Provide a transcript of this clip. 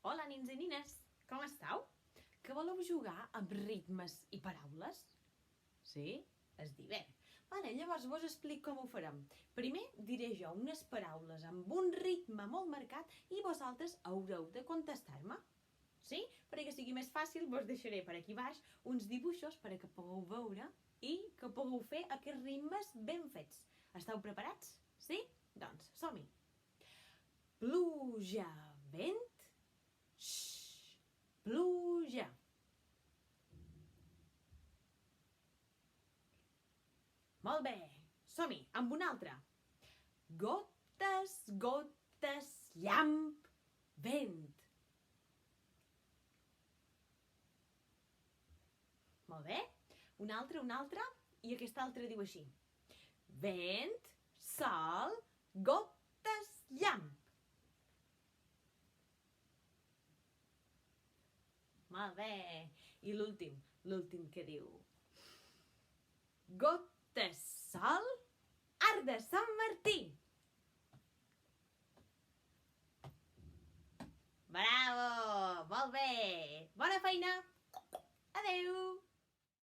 Hola, nins i nines, com estàu? Que voleu jugar amb ritmes i paraules? Sí? Es dir bé. Llavors vos explico com ho farem. Primer diré jo unes paraules amb un ritme molt marcat i vosaltres haureu de contestar-me. Sí? Perquè sigui més fàcil, vos deixaré per aquí baix uns dibuixos perquè pugueu veure i que pugueu fer aquests ritmes ben fets. Esteu preparats? Sí? Doncs som-hi. Pluja, vent, pluja. Molt bé, som-hi, amb una altra. Gotes, gotes, llamp, vent. Molt bé, una altra, i aquesta altra diu així. Vent, sol, gotes, llamp. Molt bé, i l'últim que diu. Gotes, sol, arc de Sant Martí. Bravo! Molt bé! Bona feina! Adeu!